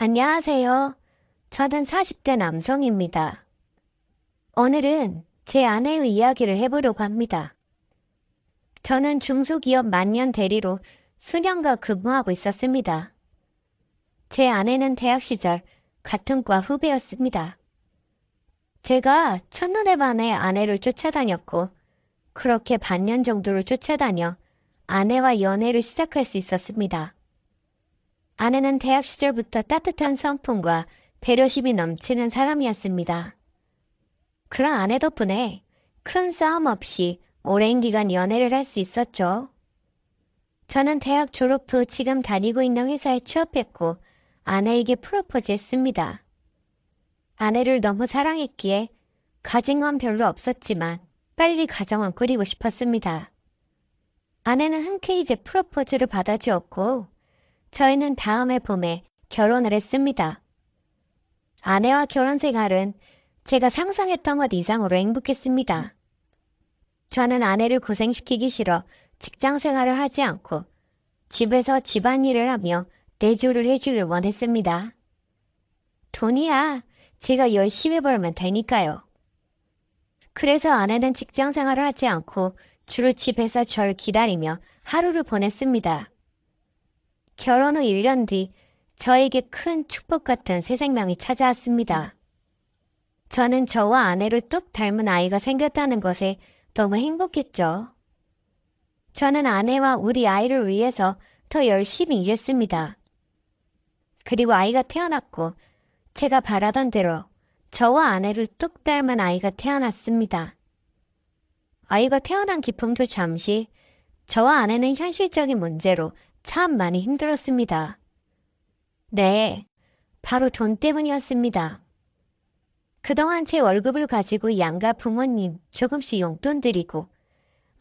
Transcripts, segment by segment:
안녕하세요. 저는 40대 남성입니다. 오늘은 제 아내의 이야기를 해보려고 합니다. 저는 중소기업 만년 대리로 수년간 근무하고 있었습니다. 제 아내는 대학 시절 같은 과 후배였습니다. 제가 첫눈에 반해 아내를 쫓아다녔고 그렇게 반년 정도를 쫓아다녀 아내와 연애를 시작할 수 있었습니다. 아내는 대학 시절부터 따뜻한 성품과 배려심이 넘치는 사람이었습니다. 그런 아내 덕분에 큰 싸움 없이 오랜 기간 연애를 할 수 있었죠. 저는 대학 졸업 후 지금 다니고 있는 회사에 취업했고 아내에게 프로포즈 했습니다. 아내를 너무 사랑했기에 가진 건 별로 없었지만 빨리 가정을 꾸리고 싶었습니다. 아내는 흔쾌히 제 프로포즈를 받아주었고 저희는 다음해 봄에 결혼을 했습니다. 아내와 결혼 생활은 제가 상상했던 것 이상으로 행복했습니다. 저는 아내를 고생시키기 싫어 직장 생활을 하지 않고 집에서 집안일을 하며 내조를 해주길 원했습니다. 돈이야 제가 열심히 벌면 되니까요. 그래서 아내는 직장 생활을 하지 않고 주로 집에서 절 기다리며 하루를 보냈습니다. 결혼 후 1년 뒤 저에게 큰 축복 같은 새 생명이 찾아왔습니다. 저는 저와 아내를 똑 닮은 아이가 생겼다는 것에 너무 행복했죠. 저는 아내와 우리 아이를 위해서 더 열심히 일했습니다. 그리고 아이가 태어났고 제가 바라던 대로 저와 아내를 똑 닮은 아이가 태어났습니다. 아이가 태어난 기쁨도 잠시, 저와 아내는 현실적인 문제로 참 많이 힘들었습니다. 네, 바로 돈 때문이었습니다. 그동안 제 월급을 가지고 양가 부모님 조금씩 용돈 드리고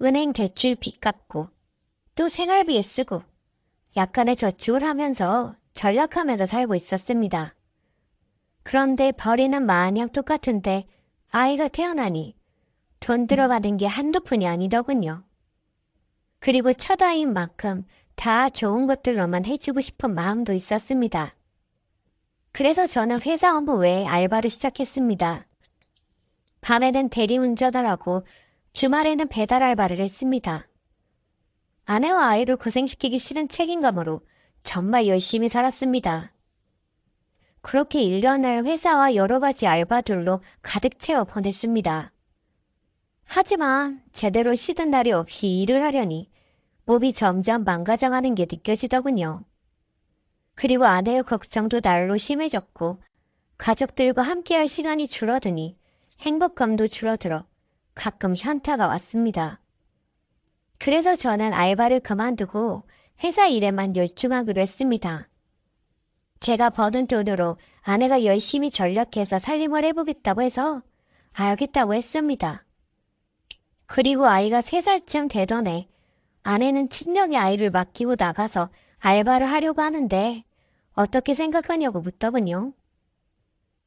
은행 대출 빚 갚고 또 생활비에 쓰고 약간의 저축을 하면서 전략하면서 살고 있었습니다. 그런데 벌이는 마냥 똑같은데 아이가 태어나니 돈 들어가는 게 한두 푼이 아니더군요. 그리고 첫 아이인 만큼 다 좋은 것들로만 해주고 싶은 마음도 있었습니다. 그래서 저는 회사 업무 외에 알바를 시작했습니다. 밤에는 대리운전을 하고 주말에는 배달 알바를 했습니다. 아내와 아이를 고생시키기 싫은 책임감으로 정말 열심히 살았습니다. 그렇게 1년을 회사와 여러 가지 알바들로 가득 채워 보냈습니다. 하지만 제대로 쉬는 날이 없이 일을 하려니 몸이 점점 망가져가는 게 느껴지더군요. 그리고 아내의 걱정도 날로 심해졌고 가족들과 함께할 시간이 줄어드니 행복감도 줄어들어 가끔 현타가 왔습니다. 그래서 저는 알바를 그만두고 회사 일에만 열중하기로 했습니다. 제가 버는 돈으로 아내가 열심히 전략해서 살림을 해보겠다고 해서 알겠다고 했습니다. 그리고 아이가 3살쯤 되던 해 아내는 친정에 아이를 맡기고 나가서 알바를 하려고 하는데 어떻게 생각하냐고 묻더군요.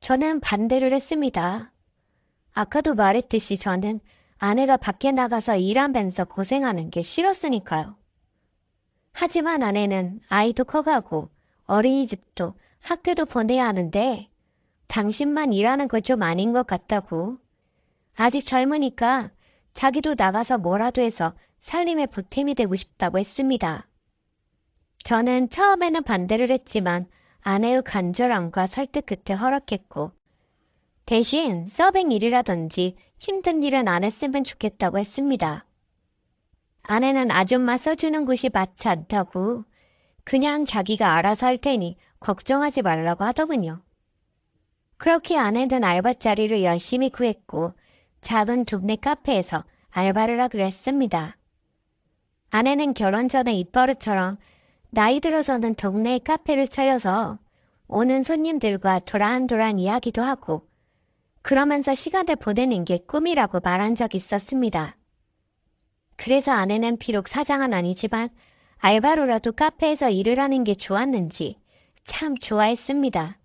저는 반대를 했습니다. 아까도 말했듯이 저는 아내가 밖에 나가서 일하면서 고생하는 게 싫었으니까요. 하지만 아내는 아이도 커가고 어린이집도 학교도 보내야 하는데 당신만 일하는 건 좀 아닌 것 같다고. 아직 젊으니까 자기도 나가서 뭐라도 해서 살림에 보탬이 되고 싶다고 했습니다. 저는 처음에는 반대를 했지만 아내의 간절함과 설득 끝에 허락했고 대신 서빙 일이라든지 힘든 일은 안 했으면 좋겠다고 했습니다. 아내는 아줌마 써주는 곳이 맞지 않다고 그냥 자기가 알아서 할 테니 걱정하지 말라고 하더군요. 그렇게 아내는 알바 자리를 열심히 구했고 작은 동네 카페에서 알바를 하기로 했습니다. 아내는 결혼 전에 입버릇처럼 나이 들어서는 동네에 카페를 차려서 오는 손님들과 도란도란 이야기도 하고 그러면서 시간을 보내는 게 꿈이라고 말한 적이 있었습니다. 그래서 아내는 비록 사장은 아니지만 알바로라도 카페에서 일을 하는 게 좋았는지 참 좋아했습니다.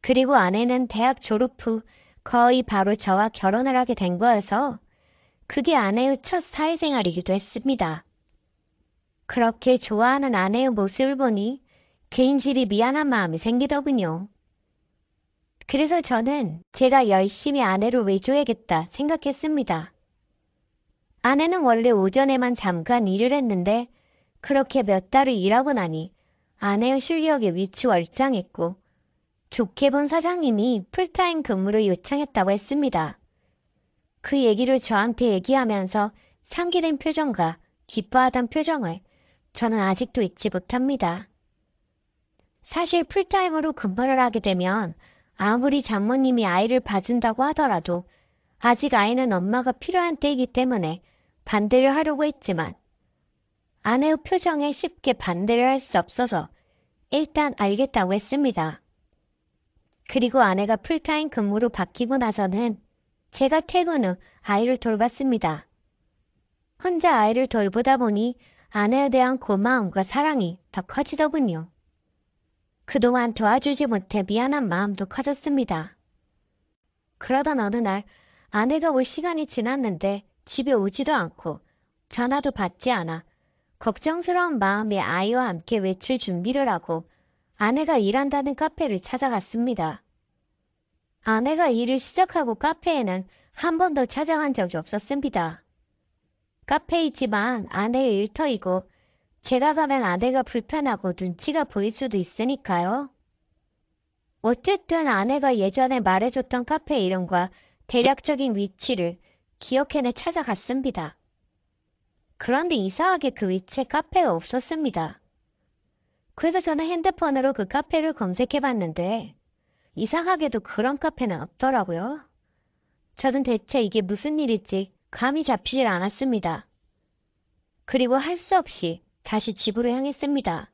그리고 아내는 대학 졸업 후 거의 바로 저와 결혼을 하게 된 거여서 그게 아내의 첫 사회생활이기도 했습니다. 그렇게 좋아하는 아내의 모습을 보니 괜시리 미안한 마음이 생기더군요. 그래서 저는 제가 열심히 아내를 외줘야겠다 생각했습니다. 아내는 원래 오전에만 잠깐 일을 했는데 그렇게 몇 달을 일하고 나니 아내의 실력이 위치월장했고 좋게 본 사장님이 풀타임 근무를 요청했다고 했습니다. 그 얘기를 저한테 얘기하면서 상기된 표정과 기뻐하던 표정을 저는 아직도 잊지 못합니다. 사실 풀타임으로 근무를 하게 되면 아무리 장모님이 아이를 봐준다고 하더라도 아직 아이는 엄마가 필요한 때이기 때문에 반대를 하려고 했지만 아내의 표정에 쉽게 반대를 할 수 없어서 일단 알겠다고 했습니다. 그리고 아내가 풀타임 근무로 바뀌고 나서는 제가 퇴근 후 아이를 돌봤습니다. 혼자 아이를 돌보다 보니 아내에 대한 고마움과 사랑이 더 커지더군요. 그동안 도와주지 못해 미안한 마음도 커졌습니다. 그러던 어느 날 아내가 올 시간이 지났는데 집에 오지도 않고 전화도 받지 않아 걱정스러운 마음에 아이와 함께 외출 준비를 하고 아내가 일한다는 카페를 찾아갔습니다. 아내가 일을 시작하고 카페에는 한 번도 찾아간 적이 없었습니다. 카페이지만 아내의 일터이고 제가 가면 아내가 불편하고 눈치가 보일 수도 있으니까요. 어쨌든 아내가 예전에 말해줬던 카페 이름과 대략적인 위치를 기억해내 찾아갔습니다. 그런데 이상하게 그 위치에 카페가 없었습니다. 그래서 저는 핸드폰으로 그 카페를 검색해봤는데 이상하게도 그런 카페는 없더라고요. 저는 대체 이게 무슨 일일지 감이 잡히질 않았습니다. 그리고 할 수 없이 다시 집으로 향했습니다.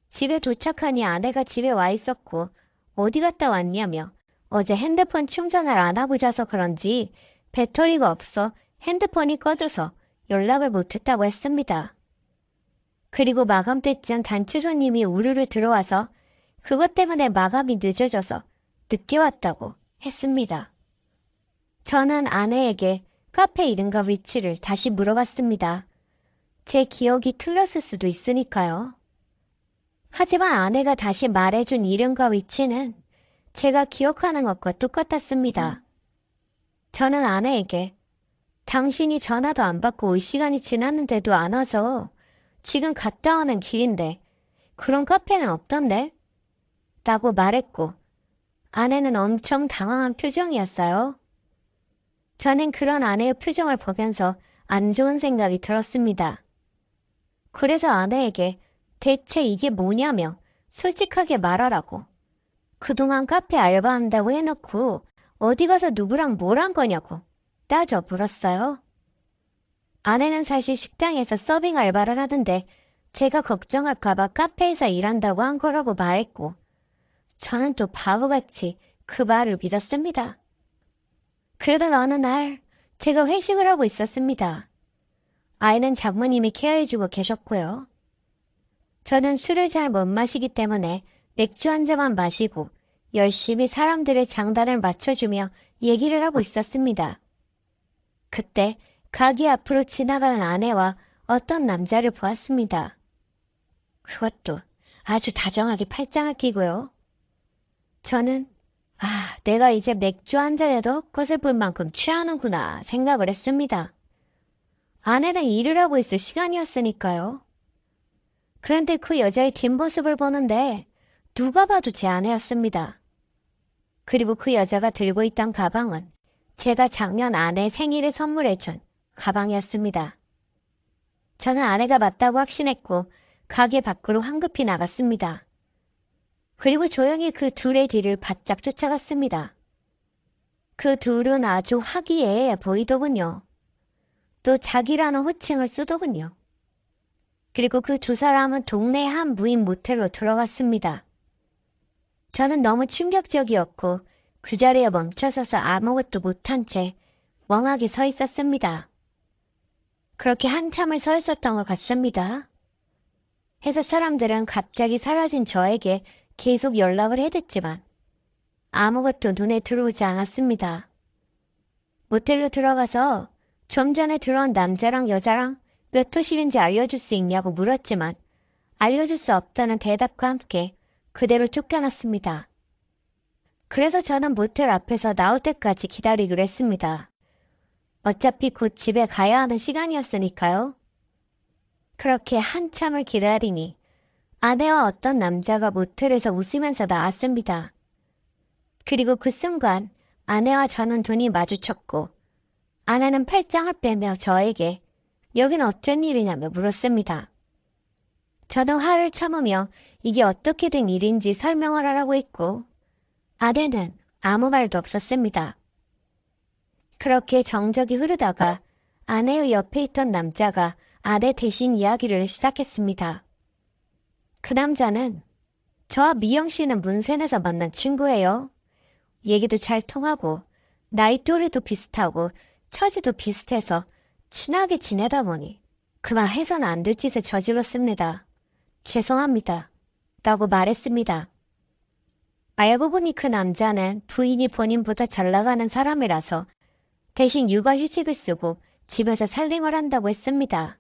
집에 도착하니 아내가 집에 와 있었고 어디 갔다 왔냐며 어제 핸드폰 충전을 안 하고 자서 그런지 배터리가 없어 핸드폰이 꺼져서 연락을 못했다고 했습니다. 그리고 마감 때쯤 단체 손님이 우르르 들어와서 그것 때문에 마감이 늦어져서 늦게 왔다고 했습니다. 저는 아내에게 카페 이름과 위치를 다시 물어봤습니다. 제 기억이 틀렸을 수도 있으니까요. 하지만 아내가 다시 말해준 이름과 위치는 제가 기억하는 것과 똑같았습니다. 저는 아내에게 당신이 전화도 안 받고 올 시간이 지났는데도 안 와서 지금 갔다 오는 길인데 그런 카페는 없던데? 라고 말했고 아내는 엄청 당황한 표정이었어요. 저는 그런 아내의 표정을 보면서 안 좋은 생각이 들었습니다. 그래서 아내에게 대체 이게 뭐냐며 솔직하게 말하라고. 그동안 카페 알바한다고 해놓고 어디 가서 누구랑 뭘 한 거냐고 따져 물었어요. 아내는 사실 식당에서 서빙 알바를 하던데 제가 걱정할까봐 카페에서 일한다고 한 거라고 말했고 저는 또 바보같이 그 말을 믿었습니다. 그러던 어느 날 제가 회식을 하고 있었습니다. 아이는 장모님이 케어해주고 계셨고요. 저는 술을 잘 못 마시기 때문에 맥주 한 잔만 마시고 열심히 사람들의 장단을 맞춰주며 얘기를 하고 있었습니다. 그때 가게 앞으로 지나가는 아내와 어떤 남자를 보았습니다. 그것도 아주 다정하게 팔짱을 끼고요. 저는 내가 이제 맥주 한 잔에도 컷을 볼 만큼 취하는구나 생각을 했습니다. 아내는 일을 하고 있을 시간이었으니까요. 그런데 그 여자의 뒷모습을 보는데 누가 봐도 제 아내였습니다. 그리고 그 여자가 들고 있던 가방은 제가 작년 아내 생일에 선물해준 가방이었습니다. 저는 아내가 맞다고 확신했고 가게 밖으로 황급히 나갔습니다. 그리고 조용히 그 둘의 뒤를 바짝 쫓아갔습니다. 그 둘은 아주 화기애애 보이더군요. 또 자기라는 호칭을 쓰더군요. 그리고 그 두 사람은 동네 한 무인 모텔로 들어갔습니다. 저는 너무 충격적이었고 그 자리에 멈춰서서 아무것도 못한 채 멍하게 서 있었습니다. 그렇게 한참을 서 있었던 것 같습니다. 해서 사람들은 갑자기 사라진 저에게 계속 연락을 해댔지만 아무것도 눈에 들어오지 않았습니다. 모텔로 들어가서 좀 전에 들어온 남자랑 여자랑 몇 호실인지 알려줄 수 있냐고 물었지만 알려줄 수 없다는 대답과 함께 그대로 쫓겨났습니다. 그래서 저는 모텔 앞에서 나올 때까지 기다리기로 했습니다. 어차피 곧 집에 가야 하는 시간이었으니까요. 그렇게 한참을 기다리니 아내와 어떤 남자가 모텔에서 웃으면서 나왔습니다. 그리고 그 순간 아내와 저는 눈이 마주쳤고 아내는 팔짱을 빼며 저에게 여긴 어쩐 일이냐며 물었습니다. 저는 화를 참으며 이게 어떻게 된 일인지 설명을 하라고 했고 아내는 아무 말도 없었습니다. 그렇게 정적이 흐르다가 아내의 옆에 있던 남자가 아내 대신 이야기를 시작했습니다. 그 남자는 저와 미영 씨는 문센에서 만난 친구예요. 얘기도 잘 통하고 나이 또래도 비슷하고 처지도 비슷해서 친하게 지내다 보니 그만 해서는 안 될 짓을 저질렀습니다. 죄송합니다. 라고 말했습니다. 알고 보니 그 남자는 부인이 본인보다 잘 나가는 사람이라서 대신 육아휴직을 쓰고 집에서 살림을 한다고 했습니다.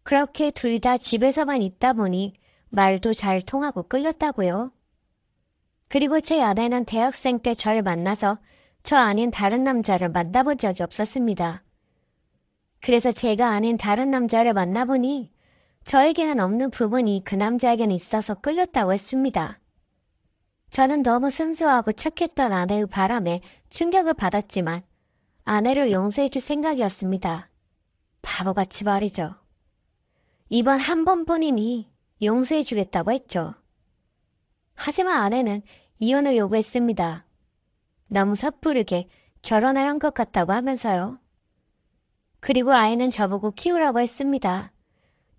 그렇게 둘 다 집에서만 있다 보니 말도 잘 통하고 끌렸다고요. 그리고 제 아내는 대학생 때 저를 만나서 저 아닌 다른 남자를 만나본 적이 없었습니다. 그래서 제가 아닌 다른 남자를 만나보니 저에게는 없는 부분이 그 남자에게는 있어서 끌렸다고 했습니다. 저는 너무 순수하고 착했던 아내의 바람에 충격을 받았지만 아내를 용서해줄 생각이었습니다. 바보같이 말이죠. 이번 한 번뿐이니 용서해주겠다고 했죠. 하지만 아내는 이혼을 요구했습니다. 너무 섣부르게 결혼을 한 것 같다고 하면서요. 그리고 아이는 저보고 키우라고 했습니다.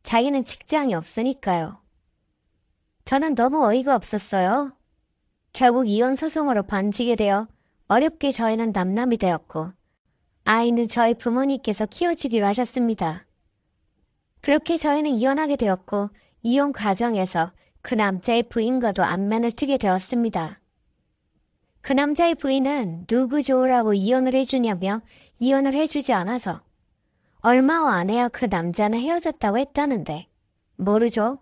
자기는 직장이 없으니까요. 저는 너무 어이가 없었어요. 결국 이혼 소송으로 번지게 되어 어렵게 저희는 남남이 되었고 아이는 저희 부모님께서 키워주기로 하셨습니다. 그렇게 저희는 이혼하게 되었고 이혼 과정에서 그 남자의 부인과도 안면을 트게 되었습니다. 그 남자의 부인은 누구 좋으라고 이혼을 해주냐며 이혼을 해주지 않아서 얼마 후 아내와 그 남자는 헤어졌다고 했다는데 모르죠?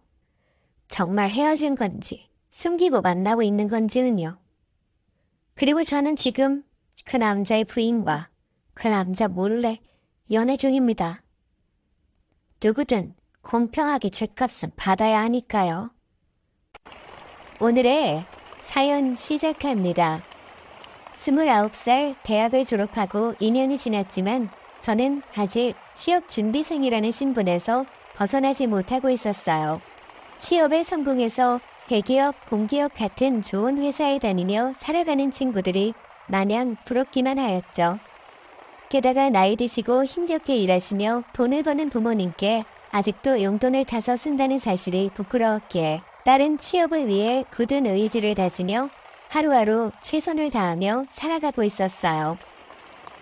정말 헤어진 건지 숨기고 만나고 있는 건지는요. 그리고 저는 지금 그 남자의 부인과 그 남자 몰래 연애 중입니다. 누구든 공평하게 죗값은 받아야 하니까요. 오늘의 사연 시작합니다. 29살 대학을 졸업하고 2년이 지났지만 저는 아직 취업준비생이라는 신분에서 벗어나지 못하고 있었어요. 취업에 성공해서 대기업, 공기업 같은 좋은 회사에 다니며 살아가는 친구들이 마냥 부럽기만 하였죠. 게다가 나이 드시고 힘겹게 일하시며 돈을 버는 부모님께 아직도 용돈을 타서 쓴다는 사실이 부끄러웠기에 다른 취업을 위해 굳은 의지를 다지며 하루하루 최선을 다하며 살아가고 있었어요.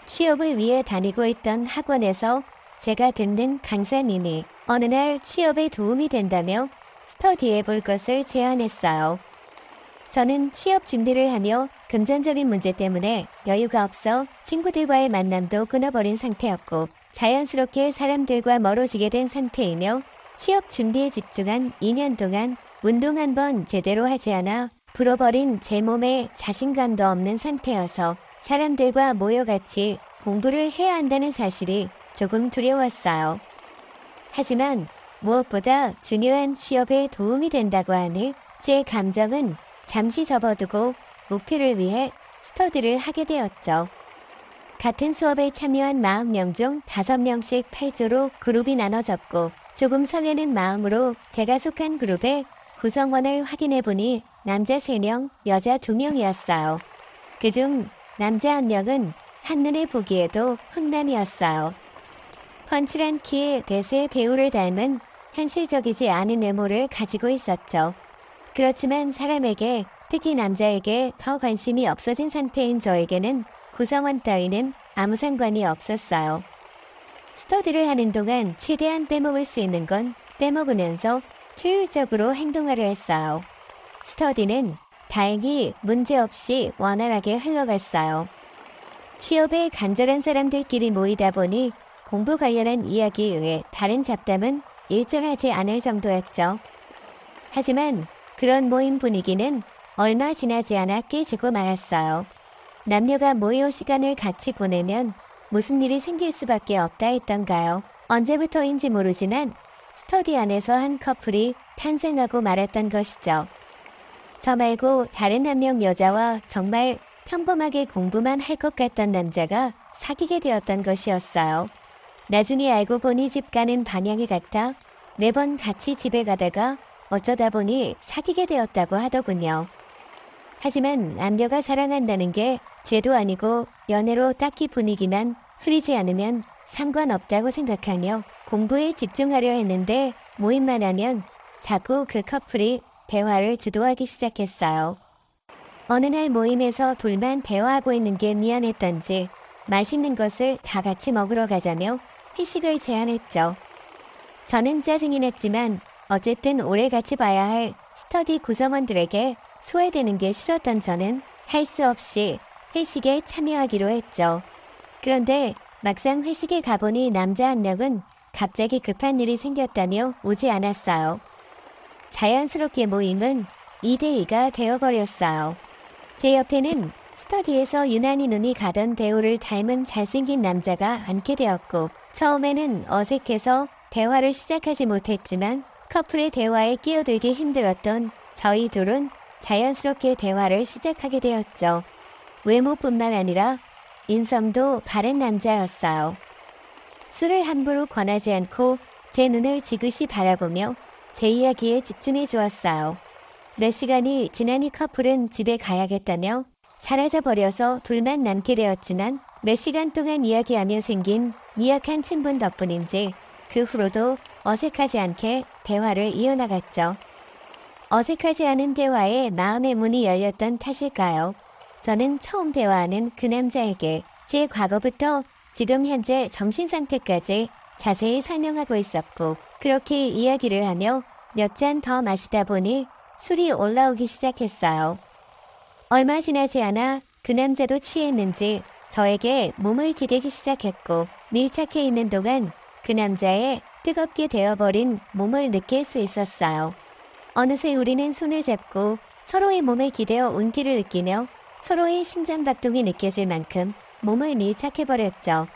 취업을 위해 다니고 있던 학원에서 제가 듣는 강사님이 어느 날 취업에 도움이 된다며 스터디해 볼 것을 제안했어요. 저는 취업 준비를 하며 금전적인 문제 때문에 여유가 없어 친구들과의 만남도 끊어버린 상태였고 자연스럽게 사람들과 멀어지게 된 상태이며 취업 준비에 집중한 2년 동안 운동 한 번 제대로 하지 않아 불어버린 제 몸에 자신감도 없는 상태여서 사람들과 모여 같이 공부를 해야 한다는 사실이 조금 두려웠어요. 하지만 무엇보다 중요한 취업에 도움이 된다고 하는 제 감정은 잠시 접어두고 목표를 위해 스터디를 하게 되었죠. 같은 수업에 참여한 40명 중 5명씩 8조로 그룹이 나눠졌고 조금 설레는 마음으로 제가 속한 그룹의 구성원을 확인해보니 남자 3명, 여자 2명이었어요. 그중 남자 1명은 한눈에 보기에도 훈남이었어요. 펀칠한 키에 대세 배우를 닮은 현실적이지 않은 외모를 가지고 있었죠. 그렇지만 사람에게, 특히 남자에게 더 관심이 없어진 상태인 저에게는 구성원 따위는 아무 상관이 없었어요. 스터디를 하는 동안 최대한 떼먹을 수 있는 건 떼먹으면서 효율적으로 행동하려 했어요. 스터디는 다행히 문제없이 원활하게 흘러갔어요. 취업에 간절한 사람들끼리 모이다 보니 공부 관련한 이야기 외에 다른 잡담은 일절하지 않을 정도였죠. 하지만 그런 모임 분위기는 얼마 지나지 않아 깨지고 말았어요. 남녀가 모여 시간을 같이 보내면 무슨 일이 생길 수밖에 없다 했던가요? 언제부터인지 모르지만 스터디 안에서 한 커플이 탄생하고 말았던 것이죠. 저 말고 다른 한 명 여자와 정말 평범하게 공부만 할 것 같던 남자가 사귀게 되었던 것이었어요. 나중에 알고 보니 집 가는 방향이 같아 매번 같이 집에 가다가 어쩌다 보니 사귀게 되었다고 하더군요. 하지만 남녀가 사랑한다는 게 죄도 아니고 연애로 딱히 분위기만 흐리지 않으면 상관없다고 생각하며 공부에 집중하려 했는데 모임만 하면 자꾸 그 커플이 대화를 주도하기 시작했어요. 어느 날 모임에서 둘만 대화하고 있는 게 미안했던지 맛있는 것을 다 같이 먹으러 가자며 회식을 제안했죠. 저는 짜증이 났지만 어쨌든 오래 같이 봐야 할 스터디 구성원들에게 소외되는 게 싫었던 저는 할 수 없이 회식에 참여하기로 했죠. 그런데 막상 회식에 가보니 남자 한 명은 갑자기 급한 일이 생겼다며 오지 않았어요. 자연스럽게 모임은 2대2가 되어버렸어요. 제 옆에는 스터디에서 유난히 눈이 가던 대우를 닮은 잘생긴 남자가 앉게 되었고 처음에는 어색해서 대화를 시작하지 못했지만 커플의 대화에 끼어들기 힘들었던 저희 둘은 자연스럽게 대화를 시작하게 되었죠. 외모뿐만 아니라 인성도 바른 남자였어요. 술을 함부로 권하지 않고 제 눈을 지그시 바라보며 제 이야기에 집중해 주었어요. 몇 시간이 지나니 커플은 집에 가야겠다며 사라져버려서 둘만 남게 되었지만 몇 시간 동안 이야기하며 생긴 미약한 친분 덕분인지 그 후로도 어색하지 않게 대화를 이어나갔죠. 어색하지 않은 대화에 마음의 문이 열렸던 탓일까요? 저는 처음 대화하는 그 남자에게 제 과거부터 지금 현재 정신 상태까지 자세히 설명하고 있었고 그렇게 이야기를 하며 몇 잔 더 마시다 보니 술이 올라오기 시작했어요. 얼마 지나지 않아 그 남자도 취했는지 저에게 몸을 기대기 시작했고 밀착해 있는 동안 그 남자의 뜨겁게 되어버린 몸을 느낄 수 있었어요. 어느새 우리는 손을 잡고 서로의 몸에 기대어 온기를 느끼며 서로의 심장박동이 느껴질 만큼 몸을 밀착해버렸죠.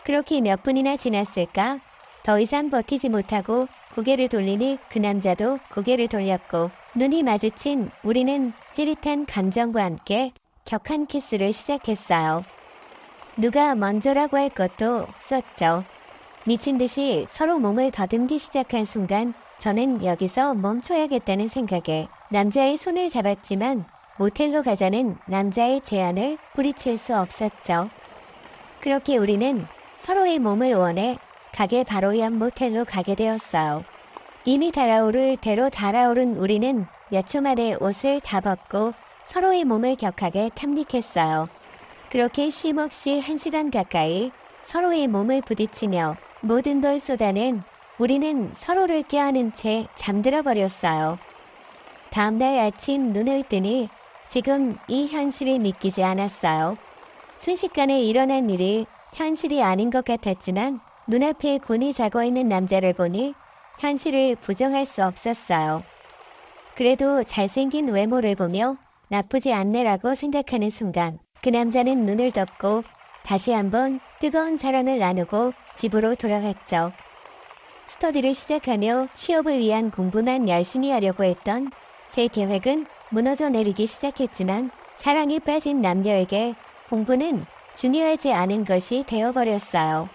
그렇게 몇 분이나 지났을까? 더 이상 버티지 못하고 고개를 돌리니 그 남자도 고개를 돌렸고 눈이 마주친 우리는 찌릿한 감정과 함께 격한 키스를 시작했어요. 누가 먼저라고 할 것도 없었죠. 미친 듯이 서로 몸을 더듬기 시작한 순간 저는 여기서 멈춰야겠다는 생각에 남자의 손을 잡았지만 모텔로 가자는 남자의 제안을 뿌리칠 수 없었죠. 그렇게 우리는 서로의 몸을 원해 가게 바로 옆 모텔로 가게 되었어요. 이미 달아오를 대로 달아오른 우리는 몇 초 만에 옷을 다 벗고 서로의 몸을 격하게 탐닉했어요. 그렇게 쉼없이 1시간 가까이 서로의 몸을 부딪히며 모든 걸 쏟아낸 우리는 서로를 껴안은 채 잠들어 버렸어요. 다음날 아침 눈을 뜨니 지금 이 현실이 믿기지 않았어요. 순식간에 일어난 일이 현실이 아닌 것 같았지만 눈앞에 곤히 자고 있는 남자를 보니 현실을 부정할 수 없었어요. 그래도 잘생긴 외모를 보며 나쁘지 않네라고 생각하는 순간 그 남자는 눈을 덮고 다시 한번 뜨거운 사랑을 나누고 집으로 돌아갔죠. 스터디를 시작하며 취업을 위한 공부만 열심히 하려고 했던 제 계획은 무너져 내리기 시작했지만 사랑에 빠진 남녀에게 공부는 중요하지 않은 것이 되어버렸어요.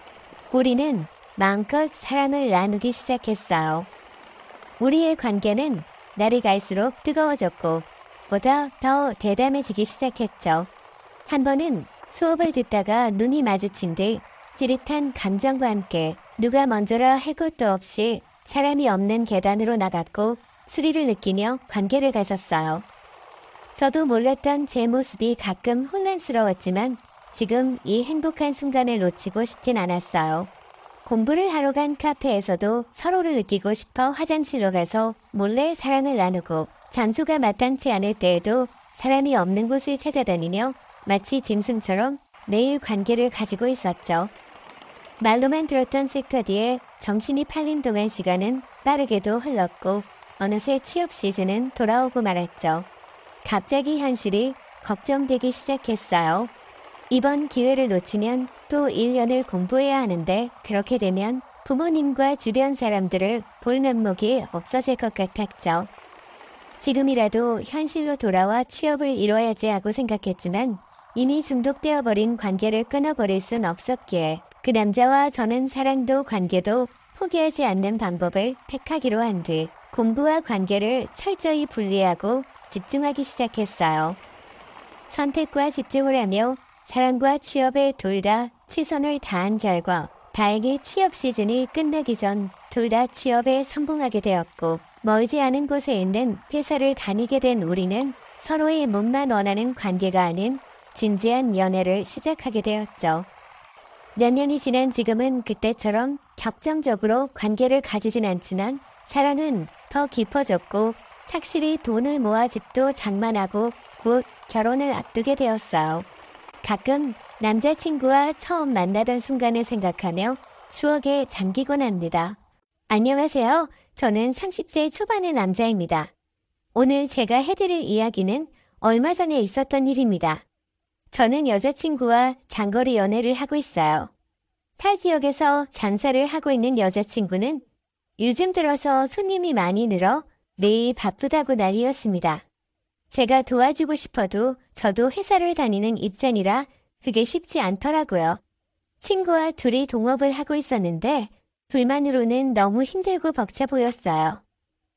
우리는 마음껏 사랑을 나누기 시작했어요. 우리의 관계는 날이 갈수록 뜨거워졌고 보다 더 대담해지기 시작했죠. 한 번은 수업을 듣다가 눈이 마주친 뒤 찌릿한 감정과 함께 누가 먼저라 할 것도 없이 사람이 없는 계단으로 나갔고 스릴을 느끼며 관계를 가졌어요. 저도 몰랐던 제 모습이 가끔 혼란스러웠지만 지금 이 행복한 순간을 놓치고 싶진 않았어요. 공부를 하러 간 카페에서도 서로를 느끼고 싶어 화장실로 가서 몰래 사랑을 나누고 장소가 마땅치 않을 때에도 사람이 없는 곳을 찾아다니며 마치 짐승처럼 매일 관계를 가지고 있었죠. 말로만 들었던 섹터 뒤에 정신이 팔린 동안 시간은 빠르게도 흘렀고 어느새 취업 시즌은 돌아오고 말았죠. 갑자기 현실이 걱정되기 시작했어요. 이번 기회를 놓치면 또 1년을 공부해야 하는데 그렇게 되면 부모님과 주변 사람들을 볼 면목이 없어질 것 같았죠. 지금이라도 현실로 돌아와 취업을 이뤄야지 하고 생각했지만 이미 중독되어 버린 관계를 끊어버릴 순 없었기에 그 남자와 저는 사랑도 관계도 포기하지 않는 방법을 택하기로 한 뒤 공부와 관계를 철저히 분리하고 집중하기 시작했어요. 선택과 집중을 하며 사랑과 취업에 둘 다 최선을 다한 결과 다행히 취업 시즌이 끝나기 전 둘 다 취업에 성공하게 되었고 멀지 않은 곳에 있는 회사를 다니게 된 우리는 서로의 몸만 원하는 관계가 아닌 진지한 연애를 시작하게 되었죠. 몇 년이 지난 지금은 그때처럼 격정적으로 관계를 가지진 않지만 사랑은 더 깊어졌고 착실히 돈을 모아 집도 장만하고 곧 결혼을 앞두게 되었어요. 가끔 남자친구와 처음 만나던 순간을 생각하며 추억에 잠기곤 합니다. 안녕하세요. 저는 30대 초반의 남자입니다. 오늘 제가 해드릴 이야기는 얼마 전에 있었던 일입니다. 저는 여자친구와 장거리 연애를 하고 있어요. 타 지역에서 장사를 하고 있는 여자친구는 요즘 들어서 손님이 많이 늘어 매일 바쁘다고 난리였습니다. 제가 도와주고 싶어도 저도 회사를 다니는 입장이라 그게 쉽지 않더라고요. 친구와 둘이 동업을 하고 있었는데 둘만으로는 너무 힘들고 벅차 보였어요.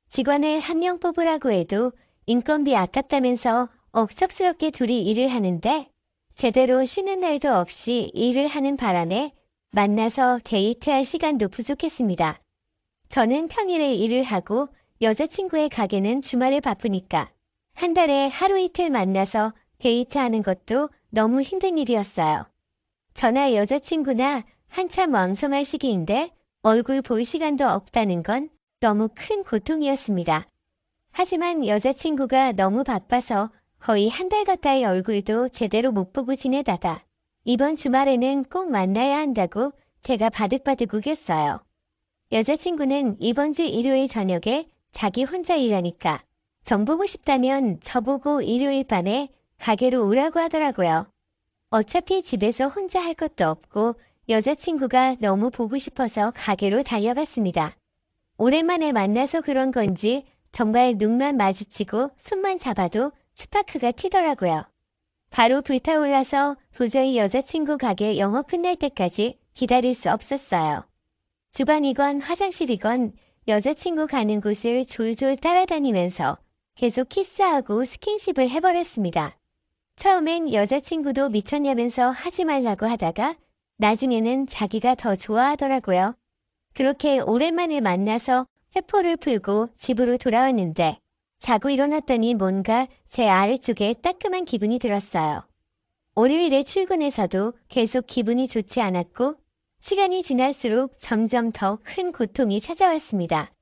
직원을 한 명 뽑으라고 해도 인건비 아깝다면서 억척스럽게 둘이 일을 하는데 제대로 쉬는 날도 없이 일을 하는 바람에 만나서 데이트할 시간도 부족했습니다. 저는 평일에 일을 하고 여자친구의 가게는 주말에 바쁘니까 한 달에 하루 이틀 만나서 데이트하는 것도 너무 힘든 일이었어요. 저나 여자친구나 한참 왕성할 시기인데 얼굴 볼 시간도 없다는 건 너무 큰 고통이었습니다. 하지만 여자친구가 너무 바빠서 거의 한 달 가까이 얼굴도 제대로 못 보고 지내다가 이번 주말에는 꼭 만나야 한다고 제가 바득바득 우겼어요. 여자친구는 이번 주 일요일 저녁에 자기 혼자 일하니까 정 보고 싶다면 저보고 일요일 밤에 가게로 오라고 하더라고요. 어차피 집에서 혼자 할 것도 없고 여자친구가 너무 보고 싶어서 가게로 달려갔습니다. 오랜만에 만나서 그런 건지 정말 눈만 마주치고 손만 잡아도 스파크가 튀더라고요. 바로 불타올라서 도저히 여자친구 가게 영업 끝날 때까지 기다릴 수 없었어요. 주방이건 화장실이건 여자친구 가는 곳을 졸졸 따라다니면서 계속 키스하고 스킨십을 해버렸습니다. 처음엔 여자친구도 미쳤냐면서 하지 말라고 하다가 나중에는 자기가 더 좋아하더라고요. 그렇게 오랜만에 만나서 회포를 풀고 집으로 돌아왔는데 자고 일어났더니 뭔가 제 아래쪽에 따끔한 기분이 들었어요. 월요일에 출근해서도 계속 기분이 좋지 않았고 시간이 지날수록 점점 더 큰 고통이 찾아왔습니다.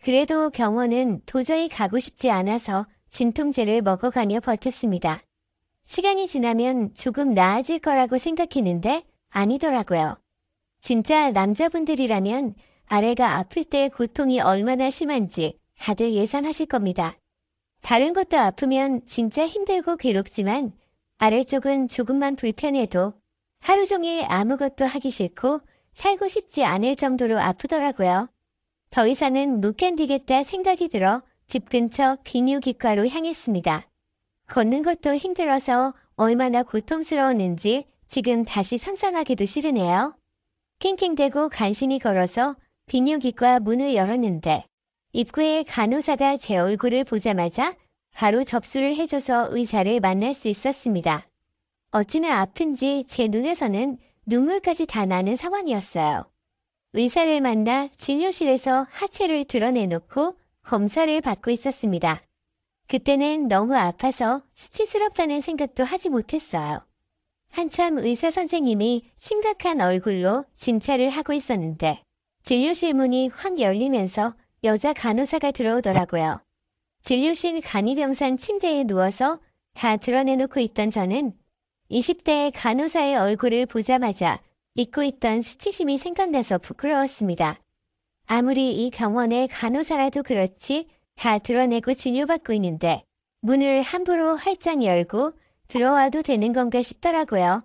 그래도 병원은 도저히 가고 싶지 않아서 진통제를 먹어가며 버텼습니다. 시간이 지나면 조금 나아질 거라고 생각했는데 아니더라고요. 진짜 남자분들이라면 아래가 아플 때 고통이 얼마나 심한지 다들 예상하실 겁니다. 다른 것도 아프면 진짜 힘들고 괴롭지만 아래쪽은 조금만 불편해도 하루 종일 아무것도 하기 싫고 살고 싶지 않을 정도로 아프더라고요. 더 이상은 못 견디겠다 생각이 들어 집 근처 비뇨기과로 향했습니다. 걷는 것도 힘들어서 얼마나 고통스러웠는지 지금 다시 상상하기도 싫으네요. 낑낑대고 간신히 걸어서 비뇨기과 문을 열었는데 입구에 간호사가 제 얼굴을 보자마자 바로 접수를 해줘서 의사를 만날 수 있었습니다. 어찌나 아픈지 제 눈에서는 눈물까지 다 나는 상황이었어요. 의사를 만나 진료실에서 하체를 드러내놓고 검사를 받고 있었습니다. 그때는 너무 아파서 수치스럽다는 생각도 하지 못했어요. 한참 의사 선생님이 심각한 얼굴로 진찰을 하고 있었는데 진료실 문이 확 열리면서 여자 간호사가 들어오더라고요. 진료실 간이병상 침대에 누워서 다 드러내놓고 있던 저는 20대의 간호사의 얼굴을 보자마자 잊고 있던 수치심이 생각나서 부끄러웠습니다. 아무리 이 병원의 간호사라도 그렇지 다 드러내고 진료받고 있는데 문을 함부로 활짝 열고 들어와도 되는 건가 싶더라고요.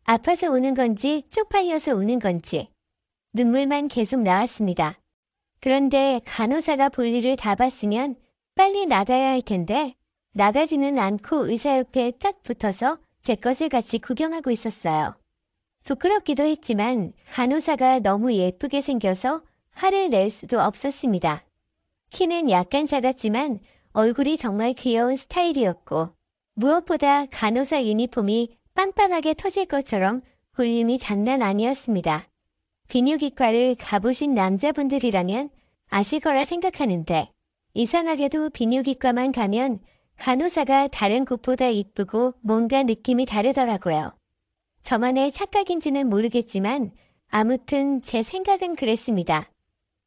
아파서 우는 건지 쪽팔려서 우는 건지 눈물만 계속 나왔습니다. 그런데 간호사가 볼일을 다 봤으면 빨리 나가야 할 텐데 나가지는 않고 의사 옆에 딱 붙어서 제 것을 같이 구경하고 있었어요. 부끄럽기도 했지만 간호사가 너무 예쁘게 생겨서 화를 낼 수도 없었습니다. 키는 약간 작았지만 얼굴이 정말 귀여운 스타일이었고 무엇보다 간호사 유니폼이 빵빵하게 터질 것처럼 볼륨이 장난 아니었습니다. 비뇨기과를 가보신 남자분들이라면 아실 거라 생각하는데 이상하게도 비뇨기과만 가면 간호사가 다른 곳보다 이쁘고 뭔가 느낌이 다르더라고요. 저만의 착각인지는 모르겠지만 아무튼 제 생각은 그랬습니다.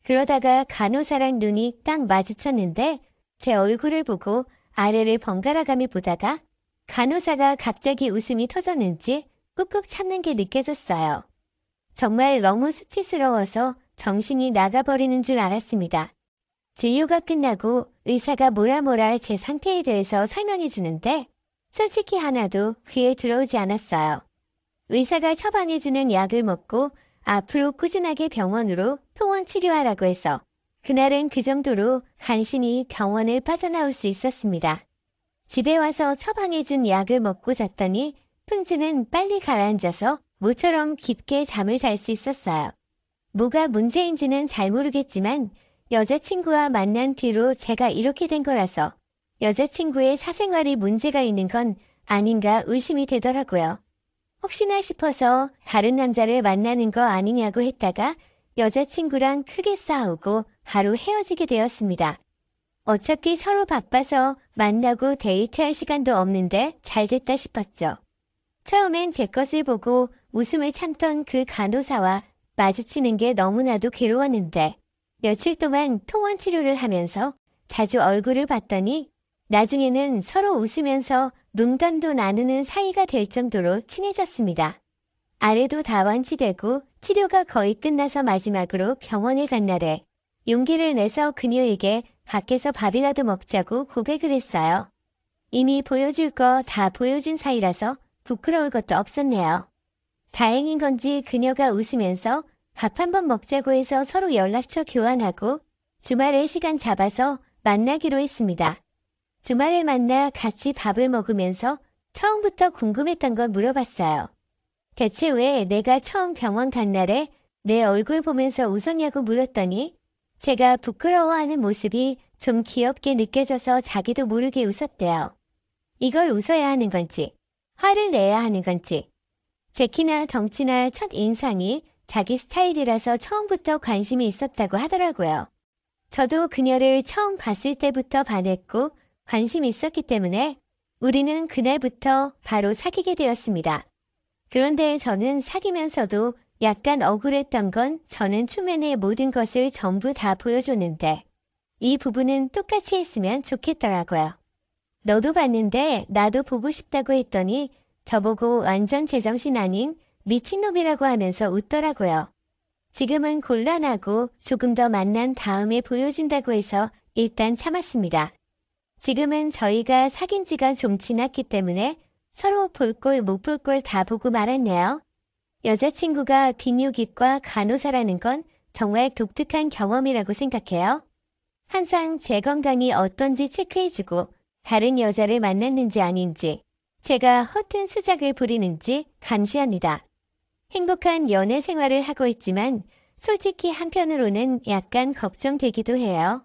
그러다가 간호사랑 눈이 딱 마주쳤는데 제 얼굴을 보고 아래를 번갈아가며 보다가 간호사가 갑자기 웃음이 터졌는지 꾹꾹 참는 게 느껴졌어요. 정말 너무 수치스러워서 정신이 나가버리는 줄 알았습니다. 진료가 끝나고 의사가 뭐라 제 상태에 대해서 설명해 주는데 솔직히 하나도 귀에 들어오지 않았어요. 의사가 처방해주는 약을 먹고 앞으로 꾸준하게 병원으로 통원 치료하라고 해서 그날은 그 정도로 간신히 병원을 빠져나올 수 있었습니다. 집에 와서 처방해준 약을 먹고 잤더니 풍지는 빨리 가라앉아서 모처럼 깊게 잠을 잘 수 있었어요. 뭐가 문제인지는 잘 모르겠지만 여자친구와 만난 뒤로 제가 이렇게 된 거라서 여자친구의 사생활이 문제가 있는 건 아닌가 의심이 되더라고요. 혹시나 싶어서 다른 남자를 만나는 거 아니냐고 했다가 여자친구랑 크게 싸우고 바로 헤어지게 되었습니다. 어차피 서로 바빠서 만나고 데이트할 시간도 없는데 잘 됐다 싶었죠. 처음엔 제 것을 보고 웃음을 참던 그 간호사와 마주치는 게 너무나도 괴로웠는데 며칠 동안 통원 치료를 하면서 자주 얼굴을 봤더니 나중에는 서로 웃으면서 농담도 나누는 사이가 될 정도로 친해졌습니다. 아래도 다 완치되고 치료가 거의 끝나서 마지막으로 병원에 간 날에 용기를 내서 그녀에게 밖에서 밥이라도 먹자고 고백을 했어요. 이미 보여줄 거 다 보여준 사이라서 부끄러울 것도 없었네요. 다행인 건지 그녀가 웃으면서 밥 한번 먹자고 해서 서로 연락처 교환하고 주말에 시간 잡아서 만나기로 했습니다. 주말에 만나 같이 밥을 먹으면서 처음부터 궁금했던 걸 물어봤어요. 대체 왜 내가 처음 병원 간 날에 내 얼굴 보면서 웃었냐고 물었더니 제가 부끄러워하는 모습이 좀 귀엽게 느껴져서 자기도 모르게 웃었대요. 이걸 웃어야 하는 건지 화를 내야 하는 건지 제 키나 덩치나 첫 인상이 자기 스타일이라서 처음부터 관심이 있었다고 하더라고요. 저도 그녀를 처음 봤을 때부터 반했고 관심이 있었기 때문에 우리는 그날부터 바로 사귀게 되었습니다. 그런데 저는 사귀면서도 약간 억울했던 건 저는 초면에 모든 것을 전부 다 보여줬는데 이 부분은 똑같이 했으면 좋겠더라고요. 너도 봤는데 나도 보고 싶다고 했더니 저보고 완전 제정신 아닌 미친놈이라고 하면서 웃더라고요. 지금은 곤란하고 조금 더 만난 다음에 보여준다고 해서 일단 참았습니다. 지금은 저희가 사귄 지가 좀 지났기 때문에 서로 볼 꼴 못 볼 꼴 다 보고 말았네요. 여자친구가 비뇨기과 간호사라는 건 정말 독특한 경험이라고 생각해요. 항상 제 건강이 어떤지 체크해주고 다른 여자를 만났는지 아닌지 제가 허튼 수작을 부리는지 감시합니다. 행복한 연애 생활을 하고 있지만 솔직히 한편으로는 약간 걱정되기도 해요.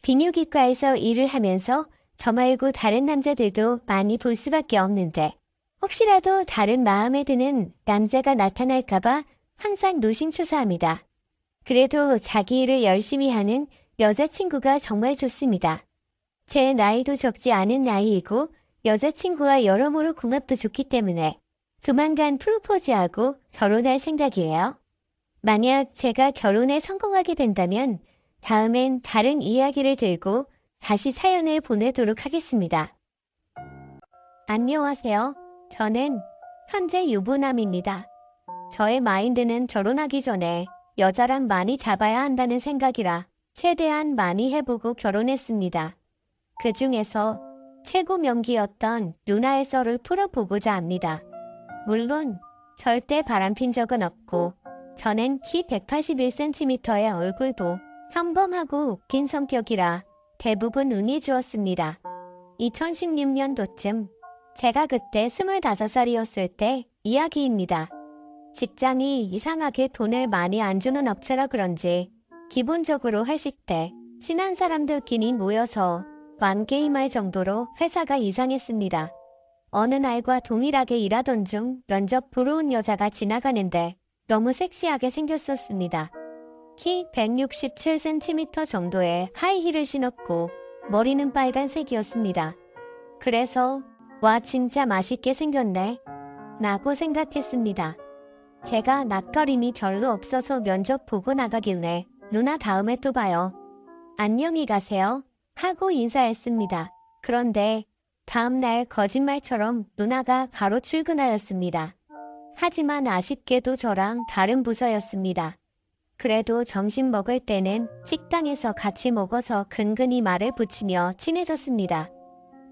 비뇨기과에서 일을 하면서 저 말고 다른 남자들도 많이 볼 수밖에 없는데 혹시라도 다른 마음에 드는 남자가 나타날까봐 항상 노심초사합니다. 그래도 자기 일을 열심히 하는 여자친구가 정말 좋습니다. 제 나이도 적지 않은 나이이고 여자친구와 여러모로 궁합도 좋기 때문에 조만간 프로포즈하고 결혼할 생각이에요. 만약 제가 결혼에 성공하게 된다면 다음엔 다른 이야기를 들고 다시 사연을 보내도록 하겠습니다. 안녕하세요. 저는 현재 유부남입니다. 저의 마인드는 결혼하기 전에 여자랑 많이 잡아야 한다는 생각이라 최대한 많이 해보고 결혼했습니다. 그 중에서 최고 명기였던 누나의 썰을 풀어보고자 합니다. 물론 절대 바람핀 적은 없고 저는 키 181cm의 얼굴도 평범하고 웃긴 성격이라 대부분 운이 주었습니다. 2016년도쯤 제가 그때 25살이었을 때 이야기입니다. 직장이 이상하게 돈을 많이 안 주는 업체라 그런지 기본적으로 회식 때 친한 사람들끼리 모여서 만게임할 정도로 회사가 이상했습니다. 어느 날과 동일하게 일하던 중 면접 보러 온 여자가 지나가는데 너무 섹시하게 생겼었습니다. 키 167cm 정도의 하이힐을 신었고 머리는 빨간색이었습니다. 그래서 와 진짜 맛있게 생겼네 라고 생각했습니다. 제가 낯가림이 별로 없어서 면접 보고 나가길래 누나 다음에 또 봐요. 안녕히 가세요 하고 인사했습니다. 그런데 다음날 거짓말처럼 누나가 바로 출근하였습니다. 하지만 아쉽게도 저랑 다른 부서였습니다. 그래도 점심 먹을 때는 식당에서 같이 먹어서 근근히 말을 붙이며 친해졌습니다.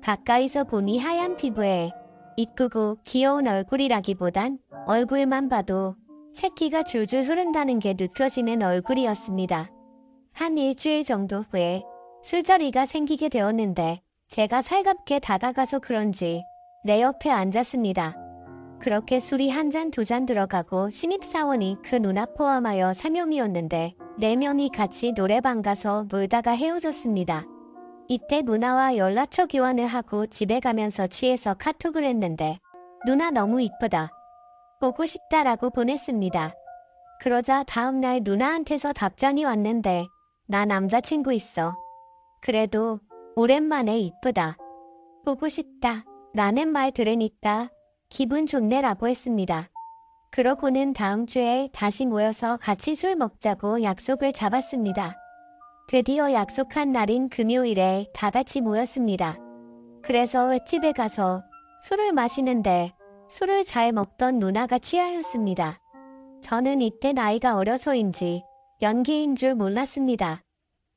가까이서 보니 하얀 피부에 이쁘고 귀여운 얼굴이라기보단 얼굴만 봐도 새끼가 줄줄 흐른다는 게 느껴지는 얼굴이었습니다. 한 일주일 정도 후에 술자리가 생기게 되었는데 제가 살갑게 다가가서 그런지 내 옆에 앉았습니다. 그렇게 술이 한 잔 두 잔 들어가고 신입사원이 그 누나 포함하여 3명이었는데 4명이 같이 노래방 가서 놀다가 헤어졌습니다. 이때 누나와 연락처 교환을 하고 집에 가면서 취해서 카톡을 했는데 누나 너무 이쁘다. 보고 싶다라고 보냈습니다. 그러자 다음날 누나한테서 답장이 왔는데 나 남자친구 있어. 그래도 오랜만에 이쁘다. 보고 싶다. 라는 말 들으니까 기분 좋네라고 했습니다. 그러고는 다음 주에 다시 모여서 같이 술 먹자고 약속을 잡았습니다. 드디어 약속한 날인 금요일에 다 같이 모였습니다. 그래서 집에 가서 술을 마시는데 술을 잘 먹던 누나가 취하였습니다. 저는 이때 나이가 어려서인지 연기인 줄 몰랐습니다.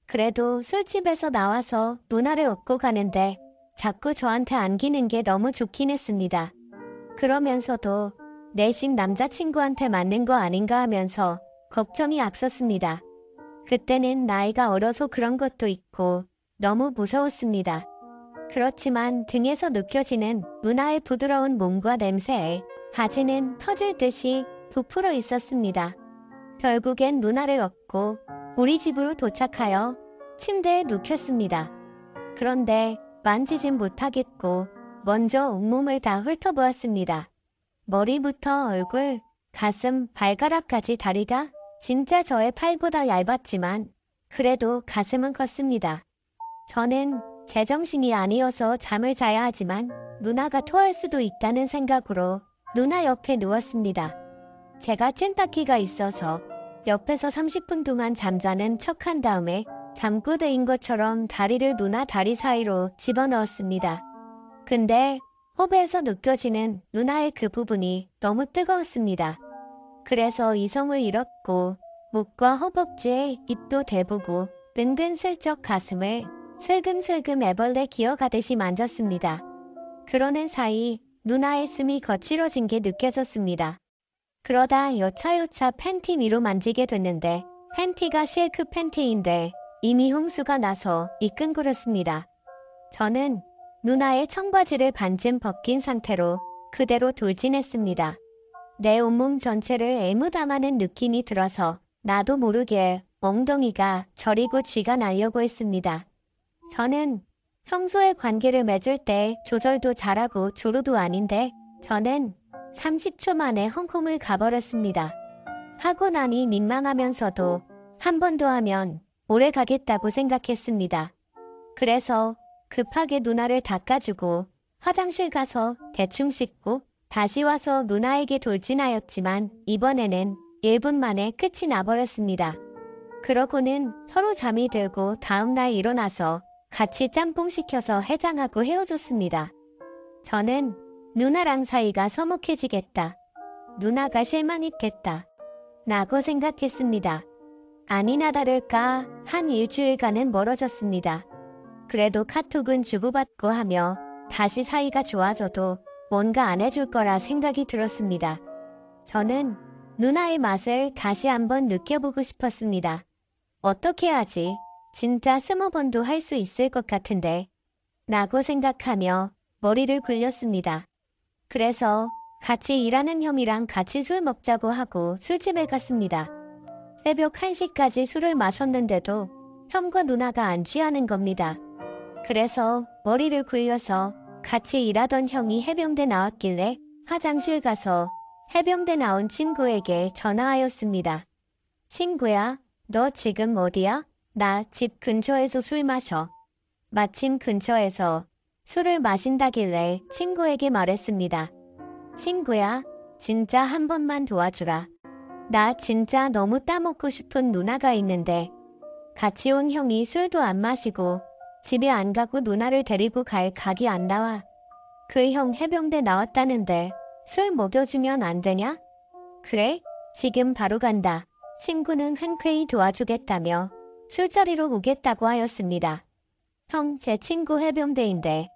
그래도 술집에서 나와서 누나를 업고 가는데 자꾸 저한테 안기는 게 너무 좋긴 했습니다. 그러면서도 내심 남자친구한테 맞는 거 아닌가 하면서 걱정이 앞섰습니다. 그때는 나이가 어려서 그런 것도 있고 너무 무서웠습니다. 그렇지만 등에서 느껴지는 누나의 부드러운 몸과 냄새에 바지는 터질 듯이 부풀어 있었습니다. 결국엔 누나를 업고 우리 집으로 도착하여 침대에 눕혔습니다. 그런데 만지진 못하겠고 먼저 온몸을 다 훑어보았습니다. 머리부터 얼굴, 가슴, 발가락까지 다리가 진짜 저의 팔보다 얇았지만 그래도 가슴은 컸습니다. 저는 제정신이 아니어서 잠을 자야 하지만 누나가 토할 수도 있다는 생각으로 누나 옆에 누웠습니다. 제가 찐따키가 있어서 옆에서 30분 동안 잠자는 척한 다음에 잠꼬대인 것처럼 다리를 누나 다리 사이로 집어넣었습니다. 근데 호배에서 느껴지는 누나의 그 부분이 너무 뜨거웠습니다. 그래서 이성을 잃었고 목과 허벅지에 입도 대보고 은근슬쩍 가슴을 슬금슬금 애벌레 기어가듯이 만졌습니다. 그러는 사이 누나의 숨이 거칠어진 게 느껴졌습니다. 그러다 여차여차 팬티 위로 만지게 됐는데 팬티가 실크 팬티인데 이미 흉수가 나서 이끈거렸습니다. 저는 누나의 청바지를 반쯤 벗긴 상태로 그대로 돌진했습니다. 내 온몸 전체를 애무담하는 느낌이 들어서 나도 모르게 엉덩이가 저리고 쥐가 나려고 했습니다. 저는 평소에 관계를 맺을 때 조절도 잘하고 조루도 아닌데 저는 30초 만에 헝홈을 가버렸습니다. 하고 나니 민망하면서도 한 번 더 하면 오래 가겠다고 생각했습니다. 그래서 급하게 누나를 닦아주고 화장실 가서 대충 씻고 다시 와서 누나에게 돌진하였지만 이번에는 1분 만에 끝이 나버렸습니다. 그러고는 서로 잠이 들고 다음날 일어나서 같이 짬뽕 시켜서 해장하고 헤어졌습니다. 저는 누나랑 사이가 서먹해지겠다. 누나가 실망했겠다. 라고 생각했습니다. 아니나 다를까 한 일주일간은 멀어졌습니다. 그래도 카톡은 주고받고 하며 다시 사이가 좋아져도 뭔가 안 해줄 거라 생각이 들었습니다. 저는 누나의 맛을 다시 한번 느껴보고 싶었습니다. 어떻게 하지? 진짜 20번도 할 수 있을 것 같은데 라고 생각하며 머리를 굴렸습니다. 그래서 같이 일하는 형이랑 같이 술 먹자고 하고 술집에 갔습니다. 새벽 1시까지 술을 마셨는데도 형과 누나가 안 취하는 겁니다. 그래서 머리를 굴려서 같이 일하던 형이 해병대 나왔길래 화장실 가서 해병대 나온 친구에게 전화하였습니다. 친구야, 너 지금 어디야? 나 집 근처에서 술 마셔. 마침 근처에서 술을 마신다길래 친구에게 말했습니다. 친구야, 진짜 한 번만 도와주라. 나 진짜 너무 따먹고 싶은 누나가 있는데 같이 온 형이 술도 안 마시고 집에 안 가고 누나를 데리고 갈 각이 안 나와. 그 형 해병대 나왔다는데 술 먹여주면 안 되냐? 그래? 지금 바로 간다. 친구는 흔쾌히 도와주겠다며 술자리로 오겠다고 하였습니다. 형, 제 친구 해병대인데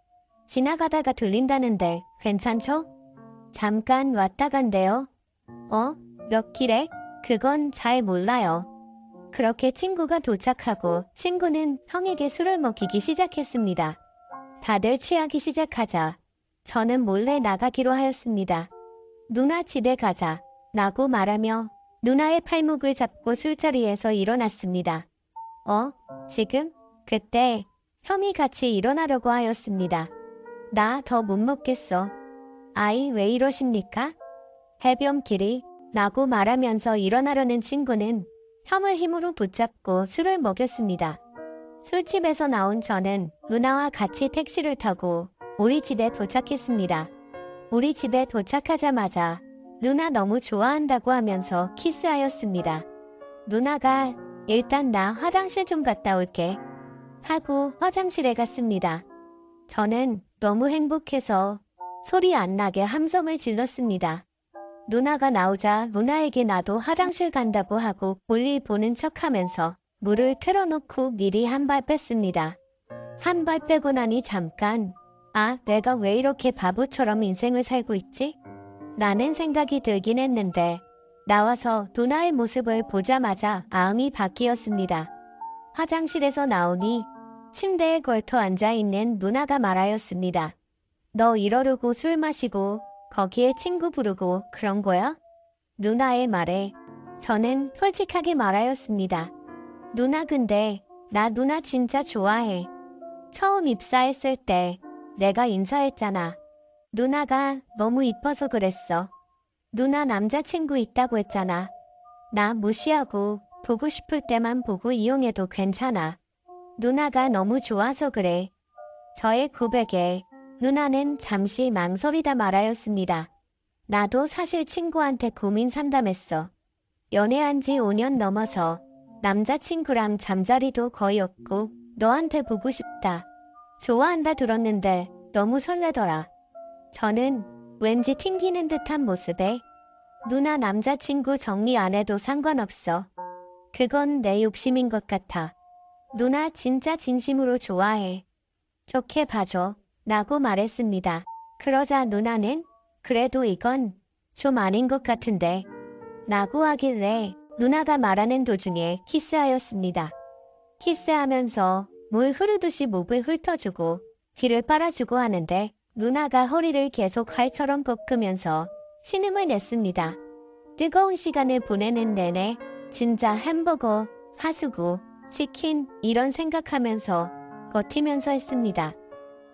지나가다가 들린다는데 괜찮죠? 잠깐 왔다 간대요. 몇 킬에? 그건 잘 몰라요. 그렇게 친구가 도착하고 친구는 형에게 술을 먹이기 시작했습니다. 다들 취하기 시작하자 저는 몰래 나가기로 하였습니다. 누나 집에 가자 라고 말하며 누나의 팔목을 잡고 술자리에서 일어났습니다. 지금? 그때 형이 같이 일어나려고 하였습니다. 나 더 못 먹겠어. 아이, 왜 이러십니까? 해변길이 라고 말하면서 일어나려는 친구는 형을 힘으로 붙잡고 술을 먹였습니다. 술집에서 나온 저는 누나와 같이 택시를 타고 우리 집에 도착했습니다. 우리 집에 도착하자마자 누나 너무 좋아한다고 하면서 키스하였습니다. 누나가 일단 나 화장실 좀 갔다 올게 하고 화장실에 갔습니다. 저는 너무 행복해서 소리 안 나게 함성을 질렀습니다. 누나가 나오자 누나에게 나도 화장실 간다고 하고 볼일 보는 척하면서 물을 틀어놓고 미리 한 발 뺐습니다. 한 발 빼고 나니 잠깐 내가 왜 이렇게 바보처럼 인생을 살고 있지? 라는 생각이 들긴 했는데 나와서 누나의 모습을 보자마자 마음이 바뀌었습니다. 화장실에서 나오니 침대에 걸터 앉아있는 누나가 말하였습니다. 너 이러려고 술 마시고 거기에 친구 부르고 그런 거야? 누나의 말에 저는 솔직하게 말하였습니다. 누나 근데 나 누나 진짜 좋아해. 처음 입사했을 때 내가 인사했잖아. 누나가 너무 이뻐서 그랬어. 누나 남자친구 있다고 했잖아. 나 무시하고 보고 싶을 때만 보고 이용해도 괜찮아. 누나가 너무 좋아서 그래. 저의 고백에 누나는 잠시 망설이다 말하였습니다. 나도 사실 친구한테 고민 상담했어. 연애한 지 5년 넘어서 남자친구랑 잠자리도 거의 없고 너한테 보고 싶다. 좋아한다 들었는데 너무 설레더라. 저는 왠지 튕기는 듯한 모습에 누나 남자친구 정리 안 해도 상관없어. 그건 내 욕심인 것 같아. 누나 진짜 진심으로 좋아해. 좋게 봐줘. 라고 말했습니다. 그러자 누나는 그래도 이건 좀 아닌 것 같은데 라고 하길래 누나가 말하는 도중에 키스하였습니다. 키스하면서 물 흐르듯이 목을 훑어주고 귀를 빨아주고 하는데 누나가 허리를 계속 활처럼 볶으면서 신음을 냈습니다. 뜨거운 시간을 보내는 내내 진짜 햄버거, 하수구, 치킨 이런 생각하면서 버티면서 했습니다.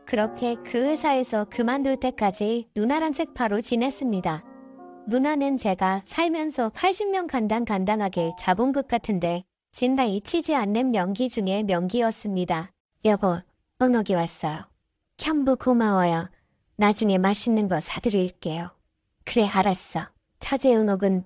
그렇게 그 회사에서 그만둘 때까지 누나랑 색파로 지냈습니다. 누나는 제가 살면서 80년 간당간당하게 잡은 것 같은데 진짜 잊히지 않는 명기 중에 명기였습니다. 여보, 은옥이 왔어요. 현부 고마워요. 나중에 맛있는 거 사드릴게요. 그래, 알았어. 처제 은옥은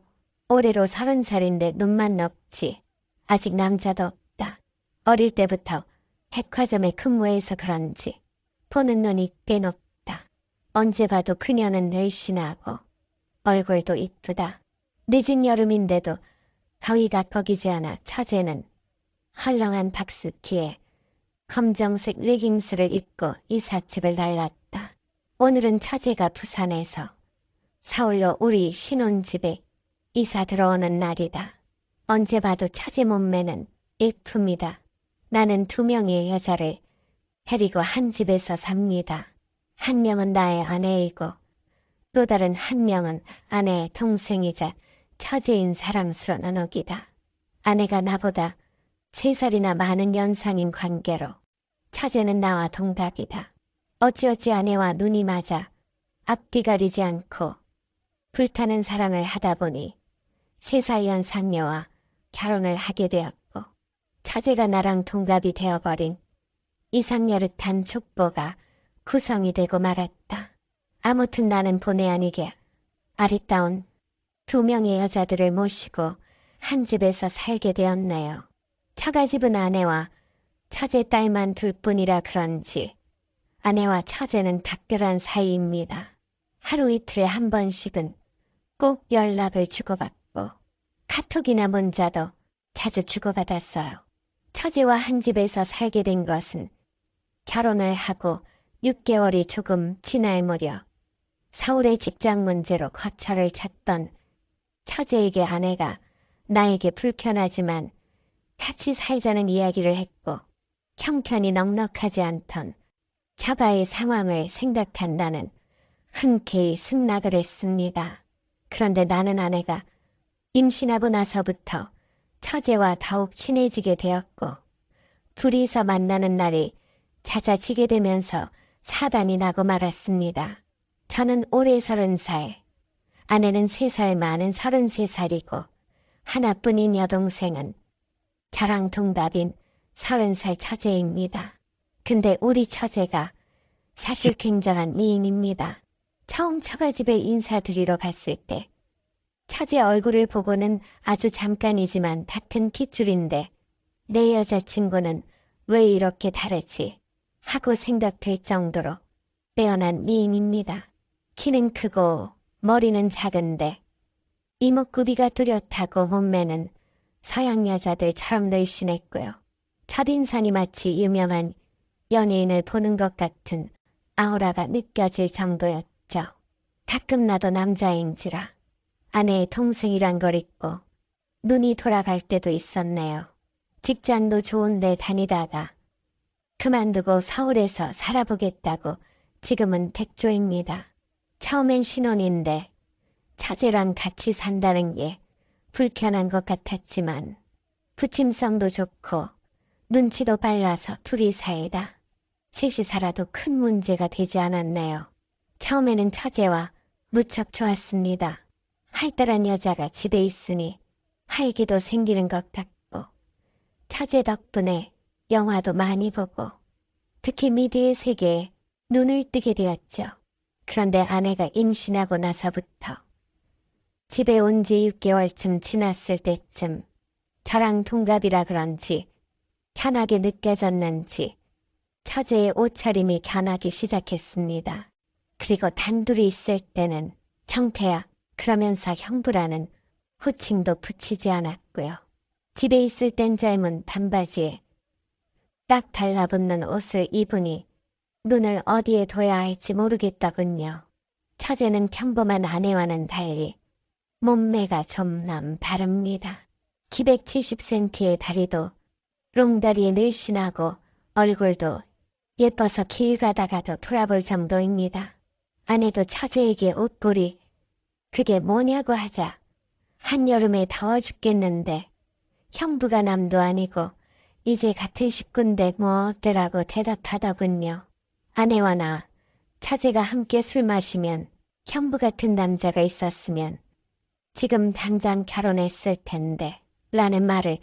올해로 30살인데 눈만 없지. 아직 남자도 없다. 어릴 때부터 백화점에 근무해서 그런지 보는 눈이 꽤 높다. 언제 봐도 그녀는 늘씬하고 얼굴도 이쁘다. 늦은 여름인데도 가위가 꺾이지 않아 처제는 헐렁한 박스키에 검정색 레깅스를 입고 이삿집을 날랐다. 오늘은 처제가 부산에서 서울로 우리 신혼집에 이사 들어오는 날이다. 언제 봐도 처제 몸매는 예쁩니다. 나는 2명의 여자를 데리고 한 집에서 삽니다. 한 명은 나의 아내이고 또 다른 한 명은 아내의 동생이자 처제인 사랑스러운 언옥이다. 아내가 나보다 3살이나 많은 연상인 관계로 처제는 나와 동갑이다. 어찌어찌 아내와 눈이 맞아 앞뒤 가리지 않고 불타는 사랑을 하다 보니 3살 연상녀와 결혼을 하게 되었고 처제가 나랑 동갑이 되어버린 이상여릇한 족보가 구성이 되고 말았다. 아무튼 나는 본의 아니게 아리따운 2명의 여자들을 모시고 한 집에서 살게 되었네요. 처가집은 아내와 처제 딸만 둘뿐이라 그런지 아내와 처제는 đặc별한 사이입니다. 하루 이틀에 한 번씩은 꼭 연락을 주고받고 카톡이나 문자도 자주 주고받았어요. 처제와 한 집에서 살게 된 것은 결혼을 하고 6개월이 조금 지날 무렵 서울의 직장 문제로 거처를 찾던 처제에게 아내가 나에게 불편하지만 같이 살자는 이야기를 했고 형편이 넉넉하지 않던 처가의 상황을 생각한 나는 흔쾌히 승낙을 했습니다. 그런데 나는 아내가 임신하고 나서부터 처제와 더욱 친해지게 되었고 둘이서 만나는 날이 잦아지게 되면서 사단이 나고 말았습니다. 저는 올해 30살, 아내는 3살 많은 33살이고 하나뿐인 여동생은 저랑 동갑인 30살 처제입니다. 근데 우리 처제가 사실 굉장한 미인입니다. 처음 처가집에 인사드리러 갔을 때 처제 얼굴을 보고는 아주 잠깐이지만 같은 핏줄인데 내 여자친구는 왜 이렇게 다르지 하고 생각될 정도로 빼어난 미인입니다. 키는 크고 머리는 작은데 이목구비가 뚜렷하고 몸매는 서양 여자들처럼 늘씬했고요. 첫인상이 마치 유명한 연예인을 보는 것 같은 아우라가 느껴질 정도였죠. 가끔 나도 남자인지라 아내의 동생이란 걸 잊고 눈이 돌아갈 때도 있었네요. 직장도 좋은데 다니다가 그만두고 서울에서 살아보겠다고 지금은 백조입니다. 처음엔 신혼인데 처제랑 같이 산다는 게 불편한 것 같았지만 부침성도 좋고 눈치도 빨라서 둘이 살다 셋이 살아도 큰 문제가 되지 않았네요. 처음에는 처제와 무척 좋았습니다. 활달한 여자가 집에 있으니 활기도 생기는 것 같고 처제 덕분에 영화도 많이 보고 특히 미디어의 세계에 눈을 뜨게 되었죠. 그런데 아내가 임신하고 나서부터 집에 온 지 6개월쯤 지났을 때쯤 저랑 동갑이라 그런지 편하게 느껴졌는지 처제의 옷차림이 변하기 시작했습니다. 그리고 단둘이 있을 때는 청태야 그러면서 형부라는 호칭도 붙이지 않았고요. 집에 있을 땐 짧은 반바지에 딱 달라붙는 옷을 입으니 눈을 어디에 둬야 할지 모르겠더군요. 처제는 평범한 아내와는 달리 몸매가 좀 남다릅니다. 키 170cm의 다리도 롱다리에 늘씬하고 얼굴도 예뻐서 길 가다가도 돌아볼 정도입니다. 아내도 처제에게 옷걸이 그게 뭐냐고 하자 한여름에 더워 죽겠는데 형부가 남도 아니고 이제 같은 식구인데 뭐 어때라고 대답하더군요. 아내와 나 처제가 함께 술 마시면 형부 같은 남자가 있었으면 지금 당장 결혼했을 텐데 라는 말을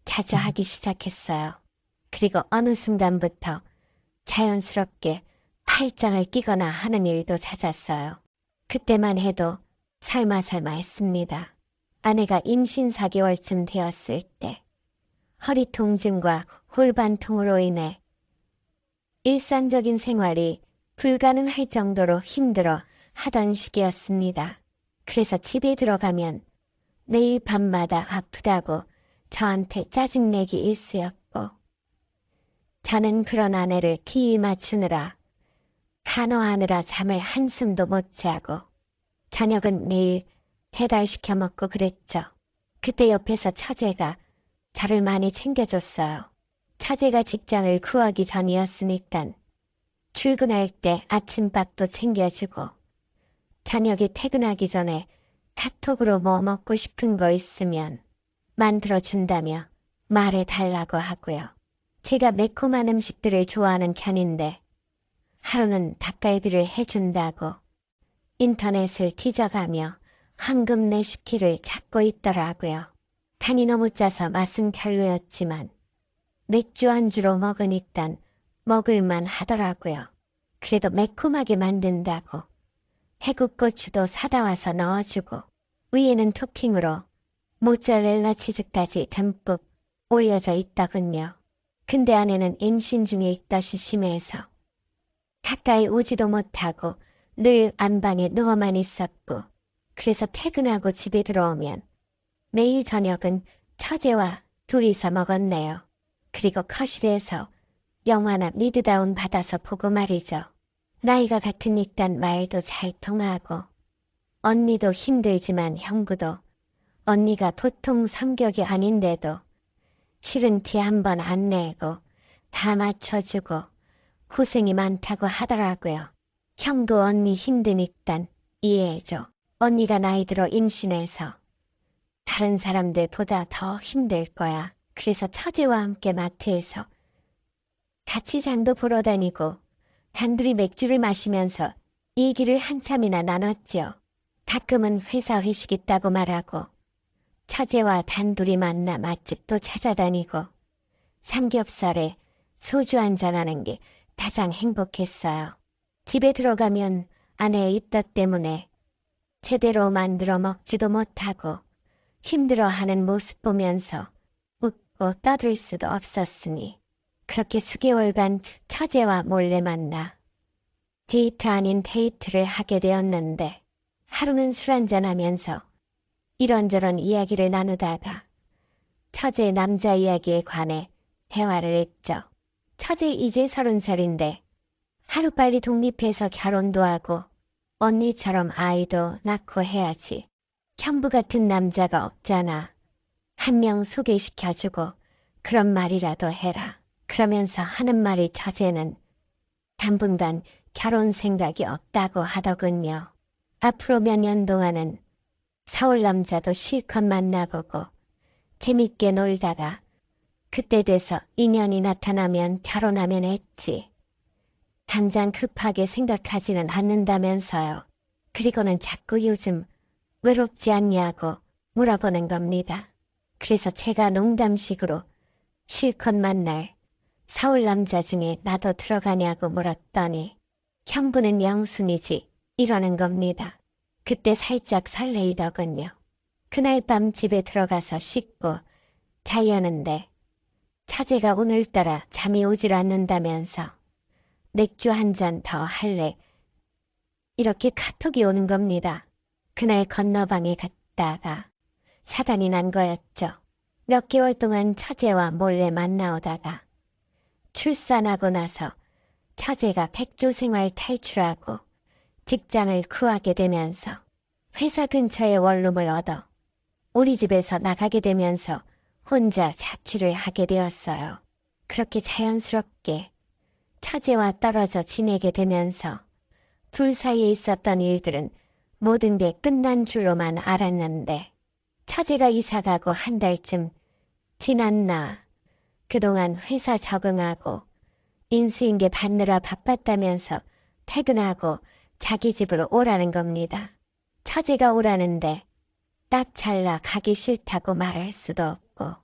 자주 하기 시작했어요. 그리고 어느 순간부터 자연스럽게 팔짱을 끼거나 하는 일도 잦았어요. 그때만 해도 설마 했습니다. 아내가 임신 4개월쯤 되었을 때 허리 통증과 골반통으로 인해 일상적인 생활이 불가능할 정도로 힘들어 하던 시기였습니다. 그래서 집에 들어가면 매일 밤마다 아프다고 저한테 짜증내기 일쑤였고, 저는 그런 아내를 기이 맞추느라 간호하느라 잠을 한숨도 못 자고 저녁은 매일 배달시켜 먹고 그랬죠. 그때 옆에서 처제가 저를 많이 챙겨줬어요. 처제가 직장을 구하기 전이었으니깐 출근할 때 아침밥도 챙겨주고 저녁에 퇴근하기 전에 카톡으로 뭐 먹고 싶은 거 있으면 만들어준다며 말해달라고 하고요. 제가 매콤한 음식들을 좋아하는 편인데 하루는 닭갈비를 해준다고 인터넷을 뒤져가며 황금 레시피를 찾고 있더라고요. 간이 너무 짜서 맛은 별로였지만 맥주 안주로 먹으니까 먹을만 하더라고요. 그래도 매콤하게 만든다고 해국고추도 사다 와서 넣어주고 위에는 토핑으로 모짜렐라 치즈까지 듬뿍 올려져 있더군요. 근데 아내는 임신 중에 있다시 심해서 가까이 오지도 못하고 늘 안방에 누워만 있었고, 그래서 퇴근하고 집에 들어오면 매일 저녁은 처제와 둘이서 먹었네요. 그리고 거실에서 영화나 미드다운 받아서 보고 말이죠. 나이가 같으니까 말도 잘 통하고 언니도 힘들지만 형부도 언니가 보통 성격이 아닌데도 싫은 티 한 번 안 내고 다 맞춰주고 고생이 많다고 하더라고요. 형도 언니 힘드니까 이해해줘. 언니가 나이 들어 임신해서 다른 사람들보다 더 힘들 거야. 그래서 처제와 함께 마트에서 같이 장도 보러 다니고 단둘이 맥주를 마시면서 얘기를 한참이나 나눴지요. 가끔은 회사 회식 있다고 말하고 처제와 단둘이 만나 맛집도 찾아다니고 삼겹살에 소주 한잔하는 게 가장 행복했어요. 집에 들어가면 아내의 입덧 때문에 제대로 만들어 먹지도 못하고 힘들어하는 모습 보면서 웃고 떠들 수도 없었으니 그렇게 수개월간 처제와 몰래 만나 데이트 아닌 데이트를 하게 되었는데 하루는 술 한잔하면서 이런저런 이야기를 나누다가 처제 남자 이야기에 관해 대화를 했죠. 처제 이제 30살인데 하루빨리 독립해서 결혼도 하고 언니처럼 아이도 낳고 해야지. 형부 같은 남자가 없잖아. 한 명 소개시켜주고 그런 말이라도 해라. 그러면서 하는 말이 처제는 당분간 결혼 생각이 없다고 하더군요. 앞으로 몇 년 동안은 서울 남자도 실컷 만나보고 재밌게 놀다가 그때 돼서 인연이 나타나면 결혼하면 했지. 당장 급하게 생각하지는 않는다면서요. 그리고는 자꾸 요즘 외롭지 않냐고 물어보는 겁니다. 그래서 제가 농담식으로 실컷 만날 서울 남자 중에 나도 들어가냐고 물었더니 형부는 영순이지 이러는 겁니다. 그때 살짝 설레이더군요. 그날 밤 집에 들어가서 씻고 자려는데 처제가 오늘따라 잠이 오질 않는다면서 맥주 한 잔 더 할래 이렇게 카톡이 오는 겁니다. 그날 건너방에 갔다가 사단이 난 거였죠. 몇 개월 동안 처제와 몰래 만나오다가 출산하고 나서 처제가 백조 생활 탈출하고 직장을 구하게 되면서 회사 근처에 원룸을 얻어 우리 집에서 나가게 되면서 혼자 자취를 하게 되었어요. 그렇게 자연스럽게 처제와 떨어져 지내게 되면서 둘 사이에 있었던 일들은 모든 게 끝난 줄로만 알았는데 처제가 이사가고 한 달쯤 지났나 그동안 회사 적응하고 인수인계 받느라 바빴다면서 퇴근하고 자기 집으로 오라는 겁니다. 처제가 오라는데 딱 잘라 가기 싫다고 말할 수도 없고